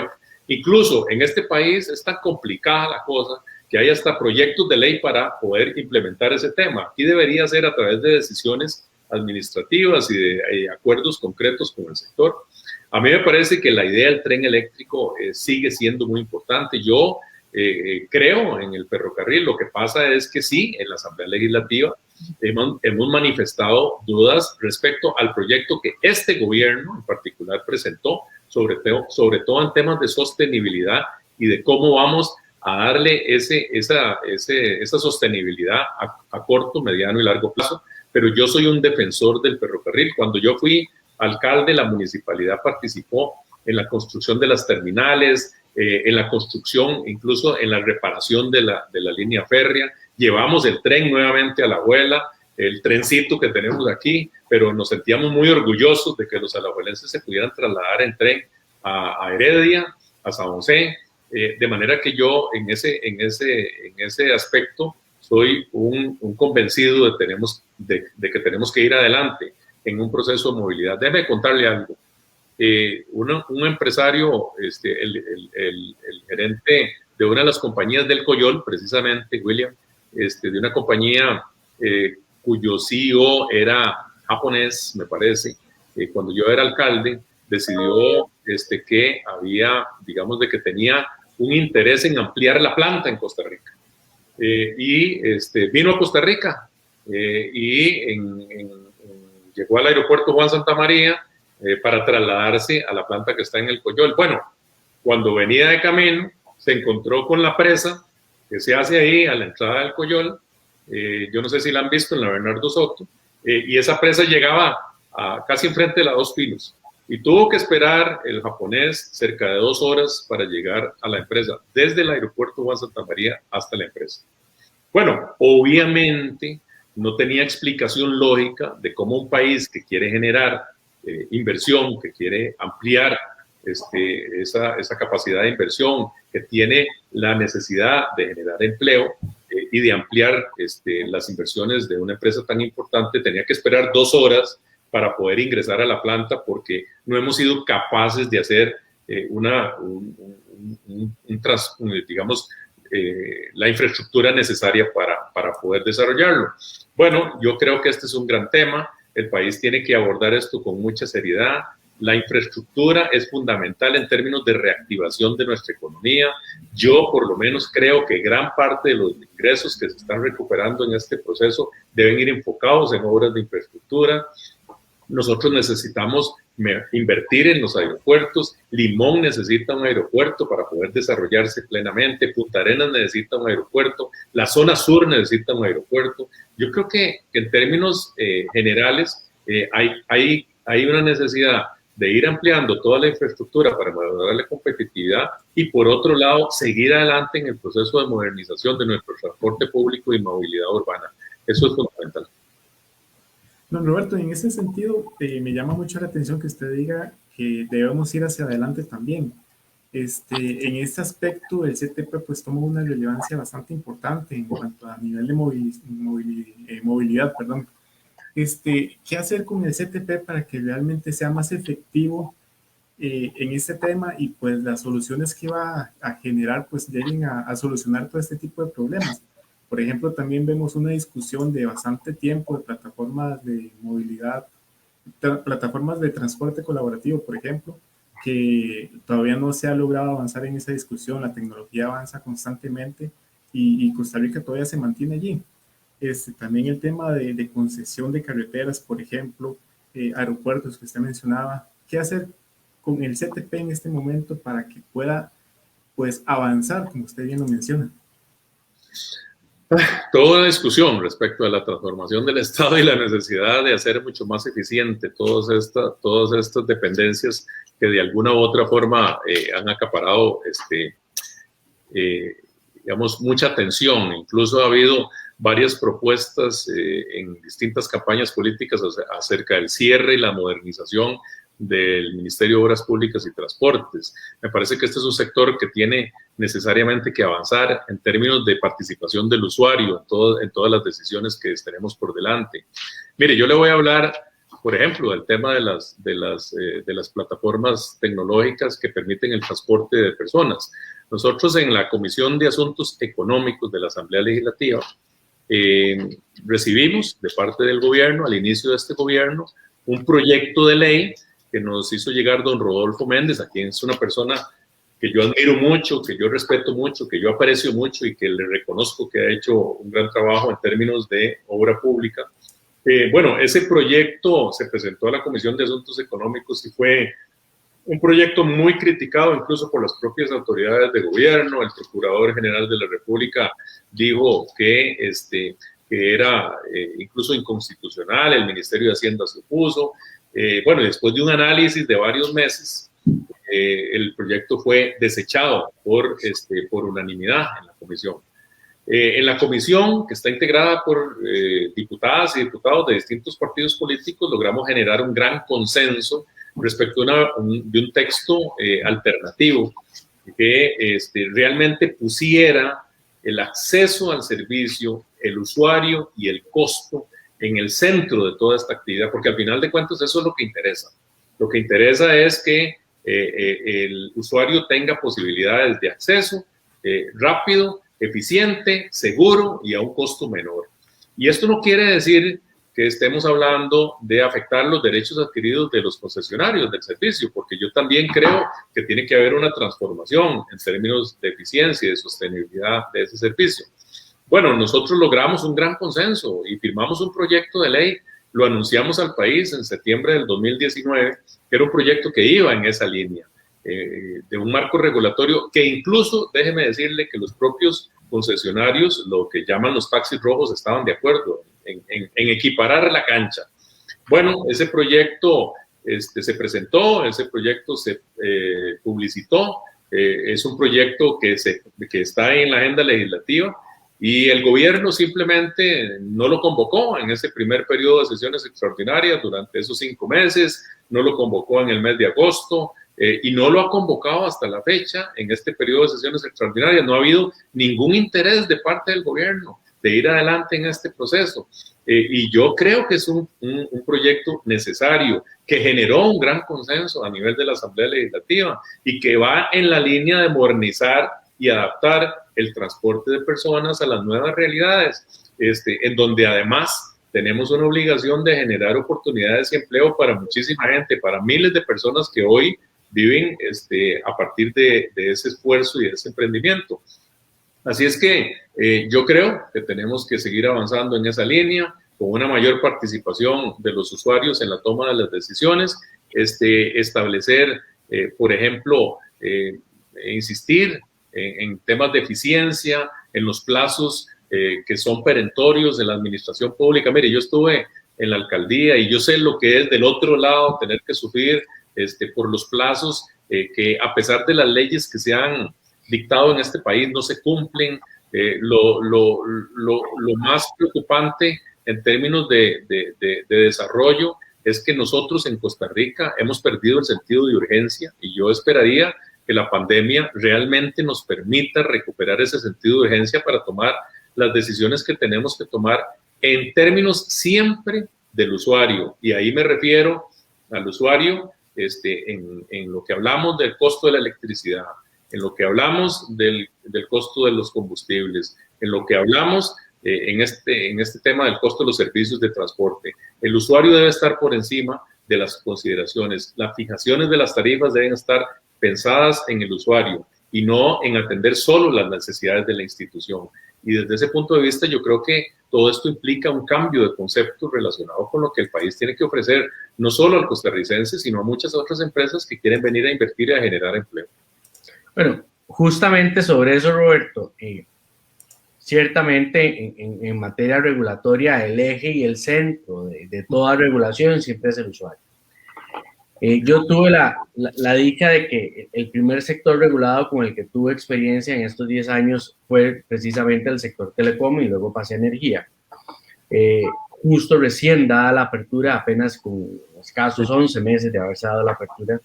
[SPEAKER 3] Incluso en este país es tan complicada la cosa que hay hasta proyectos de ley para poder implementar ese tema. Aquí debería ser a través de decisiones administrativas y de acuerdos concretos con el sector. A mí me parece que la idea del tren eléctrico sigue siendo muy importante. Yo creo en el ferrocarril. Lo que pasa es que sí, en la Asamblea Legislativa hemos manifestado dudas respecto al proyecto que este gobierno en particular presentó, sobre todo en temas de sostenibilidad y de cómo vamos a darle esa sostenibilidad a corto, mediano y largo plazo. Pero yo soy un defensor del ferrocarril. Cuando yo fui alcalde, la municipalidad participó en la construcción de las terminales, en la construcción, incluso en la reparación de la línea férrea. Llevamos el tren nuevamente a Alajuela, el trencito que tenemos aquí, pero nos sentíamos muy orgullosos de que los alajuelenses se pudieran trasladar en tren a Heredia, a San José, de manera que yo en ese aspecto soy un convencido de que tenemos que ir adelante en un proceso de movilidad. Déjeme contarle algo. Un empresario, el gerente de una de las compañías del Coyol, precisamente, William, de una compañía cuyo CEO era japonés, me parece, cuando yo era alcalde, decidió que había, digamos, de que tenía un interés en ampliar la planta en Costa Rica. Vino a Costa Rica y llegó al aeropuerto Juan Santamaría para trasladarse a la planta que está en el Coyol. Bueno, cuando venía de camino, se encontró con la presa que se hace ahí a la entrada del Coyol. Yo no sé si la han visto en la Bernardo Soto, y esa presa llegaba casi enfrente de la Dos Pinos. Y tuvo que esperar el japonés cerca de 2 horas para llegar a la empresa, desde el aeropuerto Juan Santamaría hasta la empresa. Bueno, obviamente no tenía explicación lógica de cómo un país que quiere generar inversión, que quiere ampliar esa capacidad de inversión, que tiene la necesidad de generar empleo y de ampliar las inversiones de una empresa tan importante, tenía que esperar 2 horas para poder ingresar a la planta porque no hemos sido capaces de hacer la infraestructura necesaria para poder desarrollarlo. Bueno, yo creo que este es un gran tema. El país tiene que abordar esto con mucha seriedad. La infraestructura es fundamental en términos de reactivación de nuestra economía. Yo, por lo menos, creo que gran parte de los ingresos que se están recuperando en este proceso deben ir enfocados en obras de infraestructura. Nosotros necesitamos invertir en los aeropuertos. Limón necesita un aeropuerto para poder desarrollarse plenamente. Punta Arenas necesita un aeropuerto. La zona sur necesita un aeropuerto. Yo creo que en términos generales hay una necesidad de ir ampliando toda la infraestructura para mejorar la competitividad y, por otro lado, seguir adelante en el proceso de modernización de nuestro transporte público y movilidad urbana. Eso es fundamental.
[SPEAKER 1] Don Roberto, en ese sentido, me llama mucho la atención que usted diga que debemos ir hacia adelante también. En este aspecto, el CTP pues toma una relevancia bastante importante en cuanto a nivel de movilidad, perdón. ¿Qué hacer con el CTP para que realmente sea más efectivo en este tema y pues las soluciones que va a generar pues lleguen a solucionar todo este tipo de problemas? Por ejemplo, también vemos una discusión de bastante tiempo de plataformas de movilidad, plataformas de transporte colaborativo, por ejemplo, que todavía no se ha logrado avanzar en esa discusión. La tecnología avanza constantemente y Costa Rica todavía se mantiene allí. También el tema de concesión de carreteras, por ejemplo, aeropuertos que usted mencionaba. ¿Qué hacer con el CTP en este momento para que pueda pues avanzar, como usted bien lo menciona?
[SPEAKER 3] Toda una discusión respecto a la transformación del Estado y la necesidad de hacer mucho más eficiente todas estas dependencias que de alguna u otra forma han acaparado digamos, mucha atención. Incluso ha habido varias propuestas en distintas campañas políticas acerca del cierre y la modernización del Ministerio de Obras Públicas y Transportes. Me parece que este es un sector que tiene necesariamente que avanzar en términos de participación del usuario en todas las decisiones que tenemos por delante. Mire, yo le voy a hablar, por ejemplo, del tema de las plataformas tecnológicas que permiten el transporte de personas. Nosotros en la Comisión de Asuntos Económicos de la Asamblea Legislativa recibimos de parte del gobierno, al inicio de este gobierno, un proyecto de ley que nos hizo llegar don Rodolfo Méndez, a quien es una persona que yo admiro mucho, que yo respeto mucho, que yo aprecio mucho y que le reconozco que ha hecho un gran trabajo en términos de obra pública. Bueno, ese proyecto se presentó a la Comisión de Asuntos Económicos y fue un proyecto muy criticado incluso por las propias autoridades de gobierno. El Procurador General de la República dijo que era incluso inconstitucional, el Ministerio de Hacienda se opuso. Bueno, después de un análisis de varios meses, el proyecto fue desechado por unanimidad en la comisión. En la comisión, que está integrada por diputadas y diputados de distintos partidos políticos, logramos generar un gran consenso respecto de un texto alternativo que realmente pusiera el acceso al servicio, el usuario y el costo en el centro de toda esta actividad, porque al final de cuentas eso es lo que interesa. Lo que interesa es que el usuario tenga posibilidades de acceso rápido, eficiente, seguro y a un costo menor. Y esto no quiere decir que estemos hablando de afectar los derechos adquiridos de los concesionarios del servicio, porque yo también creo que tiene que haber una transformación en términos de eficiencia y de sostenibilidad de ese servicio. Bueno, nosotros logramos un gran consenso y firmamos un proyecto de ley, lo anunciamos al país en septiembre del 2019, que era un proyecto que iba en esa línea, de un marco regulatorio que incluso, déjeme decirle que los propios concesionarios, lo que llaman los taxis rojos, estaban de acuerdo en equiparar la cancha. Bueno, ese proyecto se presentó, ese proyecto se publicitó, es un proyecto que está en la agenda legislativa y el gobierno simplemente no lo convocó en ese primer periodo de sesiones extraordinarias durante esos 5 meses, no lo convocó en el mes de agosto y no lo ha convocado hasta la fecha en este periodo de sesiones extraordinarias. No ha habido ningún interés de parte del gobierno de ir adelante en este proceso. Y yo creo que es un proyecto necesario, que generó un gran consenso a nivel de la Asamblea Legislativa y que va en la línea de modernizar y adaptar el transporte de personas a las nuevas realidades, en donde además tenemos una obligación de generar oportunidades y empleo para muchísima gente, para miles de personas que hoy viven a partir de ese esfuerzo y de ese emprendimiento. Así es que yo creo que tenemos que seguir avanzando en esa línea, con una mayor participación de los usuarios en la toma de las decisiones, establecer, por ejemplo, insistir en temas de eficiencia, en los plazos que son perentorios de la administración pública. Mire, yo estuve en la alcaldía y yo sé lo que es del otro lado tener que sufrir por los plazos que, a pesar de las leyes que se han dictado en este país, no se cumplen. Lo más preocupante en términos de desarrollo es que nosotros en Costa Rica hemos perdido el sentido de urgencia y yo esperaría que la pandemia realmente nos permita recuperar ese sentido de urgencia para tomar las decisiones que tenemos que tomar en términos siempre del usuario. Y ahí me refiero al usuario en lo que hablamos del costo de la electricidad, en lo que hablamos del costo de los combustibles, en lo que hablamos en este tema del costo de los servicios de transporte. El usuario debe estar por encima de las consideraciones. Las fijaciones de las tarifas deben estar pensadas en el usuario y no en atender solo las necesidades de la institución. Y desde ese punto de vista yo creo que todo esto implica un cambio de concepto relacionado con lo que el país tiene que ofrecer, no solo al costarricense, sino a muchas otras empresas que quieren venir a invertir y a generar empleo.
[SPEAKER 2] Bueno, justamente sobre eso, Roberto, ciertamente en materia regulatoria el eje y el centro de toda regulación siempre es el usuario. Yo tuve la dicha de que el primer sector regulado con el que tuve experiencia en estos 10 años fue precisamente el sector telecom y luego pasé a energía. Justo recién dada la apertura, apenas con escasos 11 meses de haberse dado la apertura.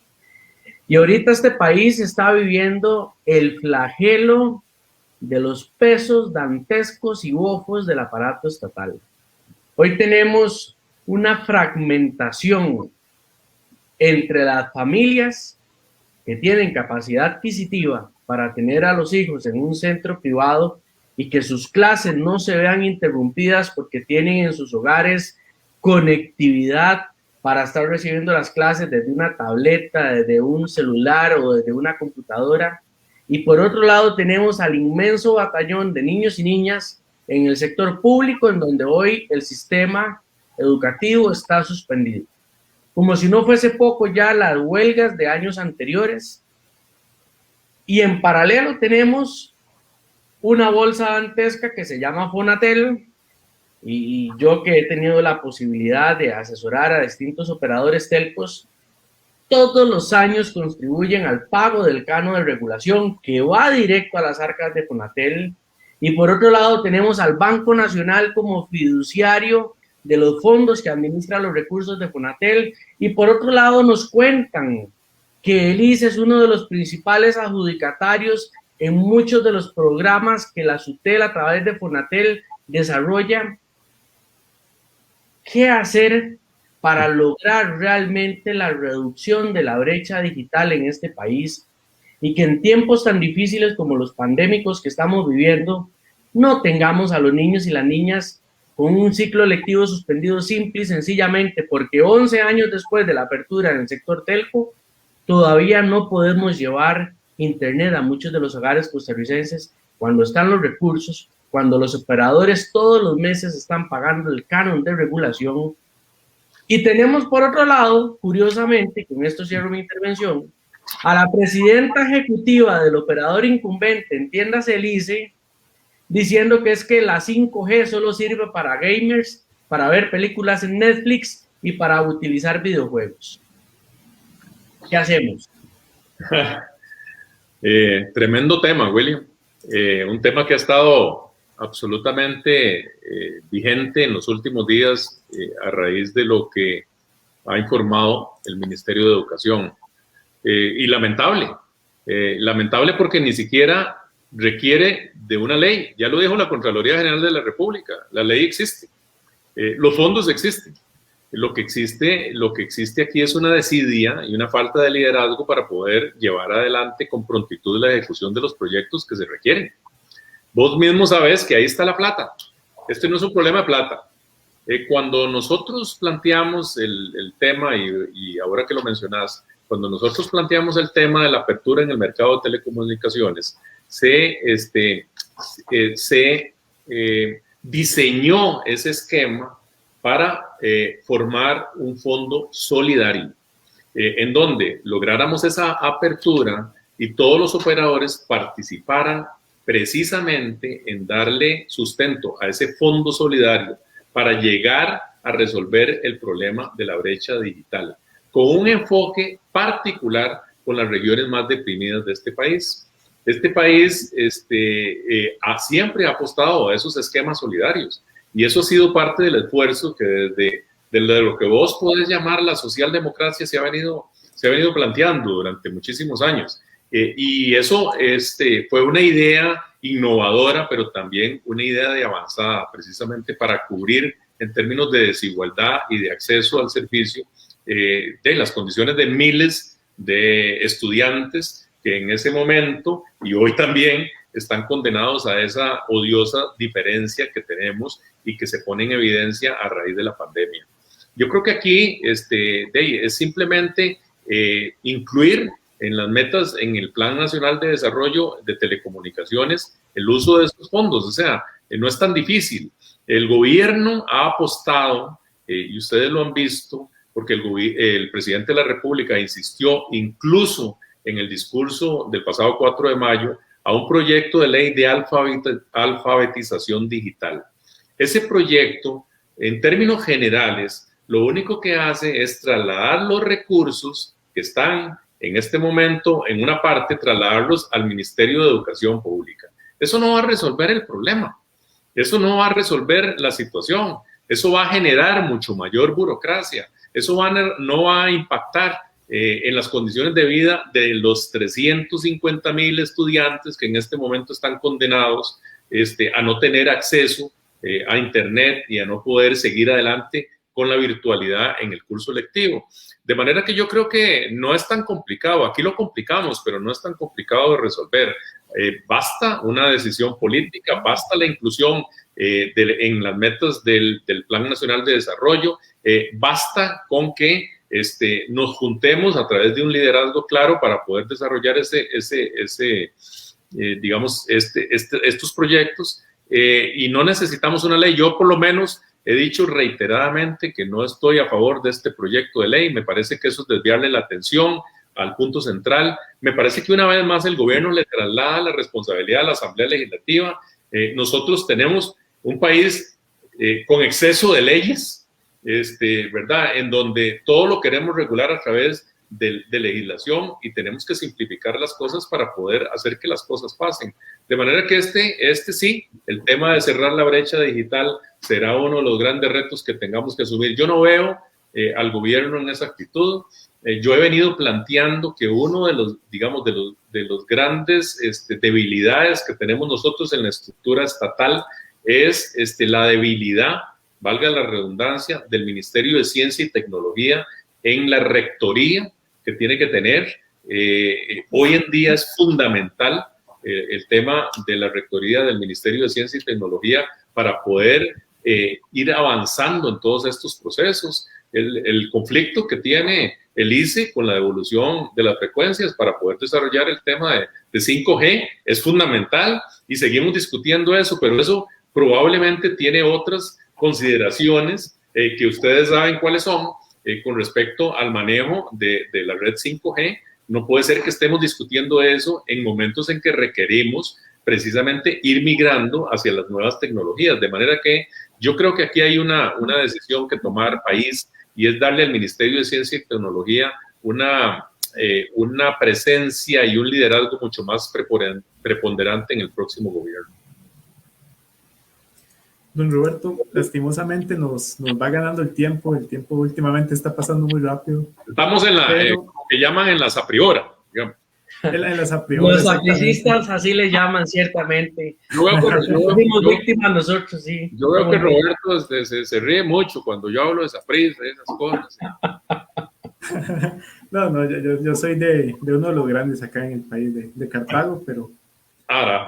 [SPEAKER 2] Y ahorita este país está viviendo el flagelo de los pesos dantescos y bofos del aparato estatal. Hoy tenemos una fragmentación entre las familias que tienen capacidad adquisitiva para tener a los hijos en un centro privado y que sus clases no se vean interrumpidas porque tienen en sus hogares conectividad para estar recibiendo las clases desde una tableta, desde un celular o desde una computadora. Y por otro lado tenemos al inmenso batallón de niños y niñas en el sector público, en donde hoy el sistema educativo está suspendido. Como si no fuese poco ya las huelgas de años anteriores. Y en paralelo tenemos una bolsa dantesca que se llama Fonatel, y yo que he tenido la posibilidad de asesorar a distintos operadores telcos, todos los años contribuyen al pago del canon de regulación que va directo a las arcas de Fonatel. Y por otro lado tenemos al Banco Nacional como fiduciario de los fondos que administran los recursos de Fonatel, y por otro lado nos cuentan que el ICE es uno de los principales adjudicatarios en muchos de los programas que la SUTEL a través de Fonatel desarrolla. ¿Qué hacer para lograr realmente la reducción de la brecha digital en este país y que en tiempos tan difíciles como los pandémicos que estamos viviendo no tengamos a los niños y las niñas con un ciclo lectivo suspendido simple y sencillamente porque 11 años después de la apertura en el sector telco todavía no podemos llevar internet a muchos de los hogares costarricenses cuando están los recursos, cuando los operadores todos los meses están pagando el canon de regulación? Y tenemos por otro lado, curiosamente, con esto cierro mi intervención, a la presidenta ejecutiva del operador incumbente, entiéndase el ICE, diciendo que es que la 5G solo sirve para gamers, para ver películas en Netflix y para utilizar videojuegos. ¿Qué hacemos?
[SPEAKER 3] Tremendo tema, William. Un tema que ha estado absolutamente vigente en los últimos días a raíz de lo que ha informado el Ministerio de Educación. Y lamentable porque ni siquiera requiere de una ley. Ya lo dijo la Contraloría General de la República, la ley existe, los fondos existen. Lo que existe aquí es una desidia y una falta de liderazgo para poder llevar adelante con prontitud la ejecución de los proyectos que se requieren. Vos mismo sabés que ahí está la plata. Este no es un problema de plata. Cuando nosotros planteamos el tema, y ahora que lo mencionás, cuando nosotros planteamos el tema de la apertura en el mercado de telecomunicaciones, se diseñó ese esquema para formar un fondo solidario, en donde lográramos esa apertura y todos los operadores participaran precisamente en darle sustento a ese fondo solidario para llegar a resolver el problema de la brecha digital, con un enfoque particular con las regiones más deprimidas de este país. Este país siempre ha apostado a esos esquemas solidarios y eso ha sido parte del esfuerzo que desde lo que vos podés llamar la socialdemocracia se ha venido planteando durante muchísimos años. Y eso fue una idea innovadora, pero también una idea de avanzada, precisamente para cubrir en términos de desigualdad y de acceso al servicio de las condiciones de miles de estudiantes que en ese momento y hoy también están condenados a esa odiosa diferencia que tenemos y que se pone en evidencia a raíz de la pandemia. Yo creo que aquí es simplemente incluir en las metas, en el Plan Nacional de Desarrollo de Telecomunicaciones, el uso de esos fondos. O sea, no es tan difícil. El gobierno ha apostado, y ustedes lo han visto, porque el presidente de la República insistió incluso en el discurso del pasado 4 de mayo a un proyecto de ley de alfabetización digital. Ese proyecto, en términos generales, lo único que hace es trasladar los recursos que están en este momento, en una parte, trasladarlos al Ministerio de Educación Pública. Eso no va a resolver el problema. Eso no va a resolver la situación. Eso va a generar mucho mayor burocracia. Eso no va a impactar en las condiciones de vida de los 350,000 estudiantes que en este momento están condenados a no tener acceso a Internet y a no poder seguir adelante con la virtualidad en el curso lectivo. De manera que yo creo que no es tan complicado. Aquí lo complicamos, pero no es tan complicado de resolver. Basta una decisión política, basta la inclusión en las metas del Plan Nacional de Desarrollo, basta con que nos juntemos a través de un liderazgo claro para poder desarrollar estos proyectos y no necesitamos una ley. Yo por lo menos he dicho reiteradamente que no estoy a favor de este proyecto de ley. Me parece que eso es desviarle la atención al punto central. Me parece que una vez más el gobierno le traslada la responsabilidad a la Asamblea Legislativa. Nosotros tenemos un país con exceso de leyes, ¿verdad? En donde todo lo queremos regular a través de legislación y tenemos que simplificar las cosas para poder hacer que las cosas pasen. De manera que sí, el tema de cerrar la brecha digital será uno de los grandes retos que tengamos que asumir. Yo no veo al gobierno en esa actitud. Yo he venido planteando que uno de los grandes debilidades que tenemos nosotros en la estructura estatal es la debilidad, valga la redundancia, del Ministerio de Ciencia y Tecnología en la rectoría que tiene que tener. Hoy en día es fundamental el tema de la rectoría del Ministerio de Ciencia y Tecnología para poder ir avanzando en todos estos procesos. El conflicto que tiene el ICE con la devolución de las frecuencias para poder desarrollar el tema de 5G es fundamental y seguimos discutiendo eso, pero eso probablemente tiene otras consideraciones que ustedes saben cuáles son con respecto al manejo de la red 5G. No puede ser que estemos discutiendo eso en momentos en que requerimos precisamente ir migrando hacia las nuevas tecnologías, de manera que yo creo que aquí hay una decisión que tomar país y es darle al Ministerio de Ciencia y Tecnología una presencia y un liderazgo mucho más preponderante en el próximo gobierno.
[SPEAKER 1] Don Roberto, lastimosamente nos va ganando el tiempo últimamente está pasando muy rápido.
[SPEAKER 3] Estamos en lo que llaman en las a priori, digamos.
[SPEAKER 1] En las a priori.
[SPEAKER 2] Los sacricistas así le llaman ciertamente. Fuimos víctimas nosotros, sí.
[SPEAKER 3] Yo veo que Roberto se ríe mucho cuando yo hablo de Saprissa y esas cosas.
[SPEAKER 1] No, yo soy de uno de los grandes acá en el país, de Cartago, pero...
[SPEAKER 3] Ahora.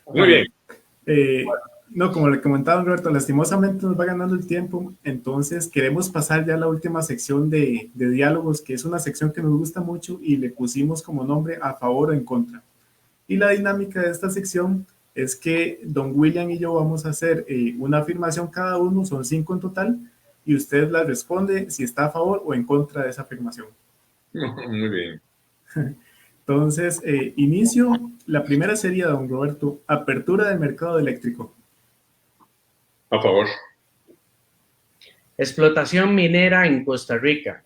[SPEAKER 3] Muy bien.
[SPEAKER 1] No, como le comentaba Roberto, lastimosamente nos va ganando el tiempo, entonces queremos pasar ya a la última sección de diálogos, que es una sección que nos gusta mucho y le pusimos como nombre a favor o en contra. Y la dinámica de esta sección es que don William y yo vamos a hacer una afirmación cada uno, son 5 en total, y usted la responde si está a favor o en contra de esa afirmación.
[SPEAKER 3] Muy bien.
[SPEAKER 1] Entonces, inicio. La primera sería, don Roberto, apertura del mercado eléctrico.
[SPEAKER 3] A favor.
[SPEAKER 2] Explotación minera en Costa Rica.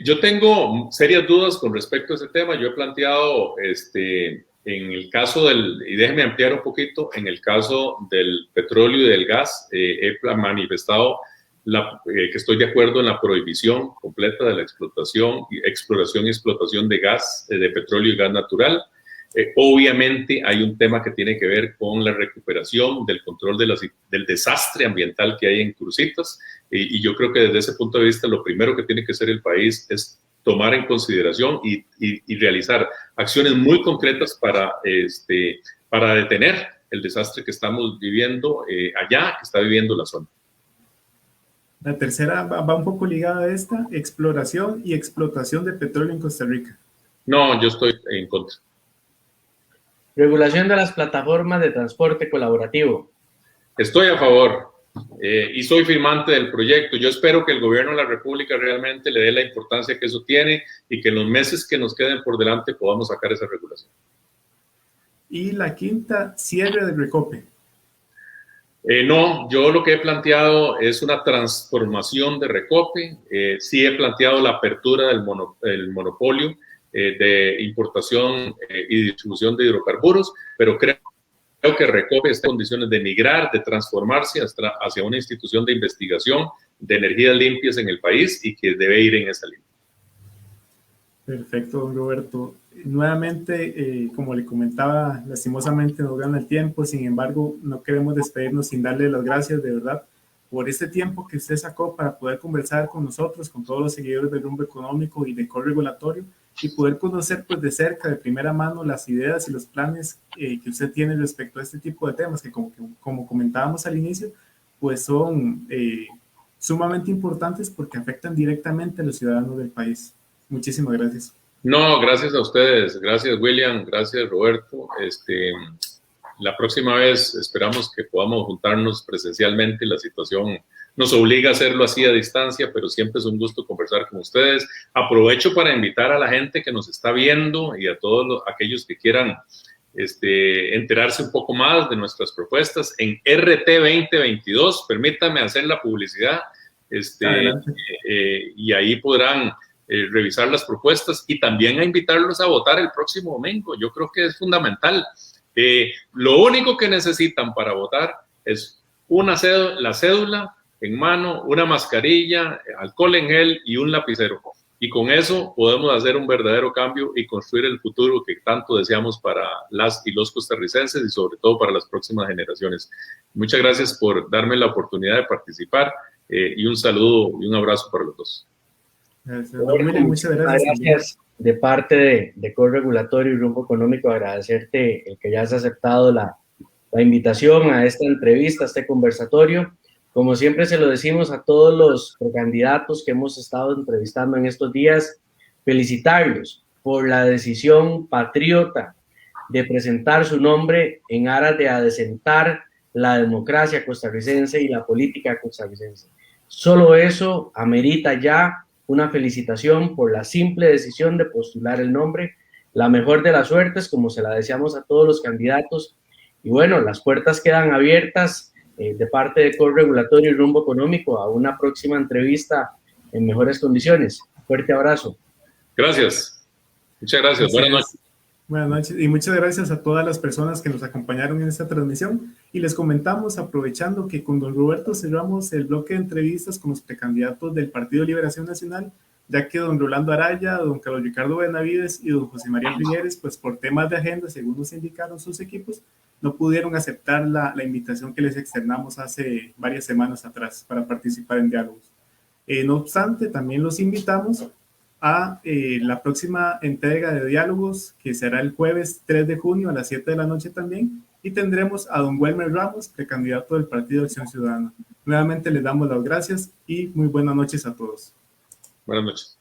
[SPEAKER 3] Yo tengo serias dudas con respecto a ese tema. Yo he planteado, en el caso y déjeme ampliar un poquito, en el caso del petróleo y del gas, he manifestado que estoy de acuerdo en la prohibición completa de la exploración y explotación de gas, de petróleo y gas natural. Obviamente hay un tema que tiene que ver con la recuperación del control del desastre ambiental que hay en Cruzitas y yo creo que desde ese punto de vista lo primero que tiene que hacer el país es tomar en consideración y realizar acciones muy concretas para detener el desastre que estamos viviendo allá, que está viviendo la zona.
[SPEAKER 1] La tercera va un poco ligada a esta, exploración y explotación de petróleo en Costa Rica.
[SPEAKER 3] No, yo estoy en contra.
[SPEAKER 2] Regulación de las plataformas de transporte colaborativo.
[SPEAKER 3] Estoy a favor y soy firmante del proyecto. Yo espero que el gobierno de la República realmente le dé la importancia que eso tiene y que en los meses que nos queden por delante podamos sacar esa regulación.
[SPEAKER 1] Y la quinta, cierre del Recope.
[SPEAKER 3] No, yo lo que he planteado es una transformación de Recope. Sí he planteado la apertura del monopolio de importación y distribución de hidrocarburos, pero creo que Recope está en condiciones de migrar, de transformarse hacia una institución de investigación de energías limpias en el país y que debe ir en esa línea.
[SPEAKER 1] Perfecto, don Roberto. Nuevamente, como le comentaba, lastimosamente nos gana el tiempo, sin embargo, no queremos despedirnos sin darle las gracias de verdad por este tiempo que usted sacó para poder conversar con nosotros, con todos los seguidores del Rumbo Económico y de Corregulatorio, y poder conocer pues de cerca, de primera mano, las ideas y los planes que usted tiene respecto a este tipo de temas que como comentábamos al inicio, pues son sumamente importantes porque afectan directamente a los ciudadanos del país. Muchísimas gracias.
[SPEAKER 3] No, gracias a ustedes. Gracias, William. Gracias, Roberto. La próxima vez esperamos que podamos juntarnos presencialmente. La situación nos obliga a hacerlo así a distancia, pero siempre es un gusto conversar con ustedes. Aprovecho para invitar a la gente que nos está viendo y a todos aquellos que quieran enterarse un poco más de nuestras propuestas en RT 2022. Permítanme hacer la publicidad y ahí podrán revisar las propuestas y también a invitarlos a votar el próximo domingo. Yo creo que es fundamental. Lo único que necesitan para votar es la cédula en mano, una mascarilla, alcohol en gel y un lapicero. Y con eso podemos hacer un verdadero cambio y construir el futuro que tanto deseamos para las y los costarricenses y sobre todo para las próximas generaciones. Muchas gracias por darme la oportunidad de participar y un saludo y un abrazo para los dos.
[SPEAKER 1] Gracias. Muchas gracias.
[SPEAKER 2] De parte de Corregulatorio y Rumbo Económico, agradecerte el que hayas aceptado la invitación a esta entrevista, a este conversatorio. Como siempre se lo decimos a todos los precandidatos que hemos estado entrevistando en estos días, felicitarlos por la decisión patriota de presentar su nombre en aras de adecentar la democracia costarricense y la política costarricense. Solo eso amerita ya una felicitación por la simple decisión de postular el nombre. La mejor de las suertes, como se la deseamos a todos los candidatos. Y bueno, las puertas quedan abiertas de parte de Corregulatorio y Rumbo Económico a una próxima entrevista en mejores condiciones. Fuerte abrazo.
[SPEAKER 3] Gracias. Muchas gracias. Buenas noches.
[SPEAKER 1] Buenas noches y muchas gracias a todas las personas que nos acompañaron en esta transmisión y les comentamos, aprovechando que con don Roberto cerramos el bloque de entrevistas con los precandidatos del Partido Liberación Nacional, ya que don Rolando Araya, don Carlos Ricardo Benavides y don José María Figueres, pues por temas de agenda, según nos indicaron sus equipos, no pudieron aceptar la invitación que les externamos hace varias semanas atrás para participar en diálogos. No obstante, también los invitamos a la próxima entrega de diálogos, que será el jueves 3 de junio a las 7 de la noche también, y tendremos a don Welmer Ramos, precandidato del Partido de Acción Ciudadana. Nuevamente les damos las gracias y muy buenas noches a todos.
[SPEAKER 3] Buenas noches.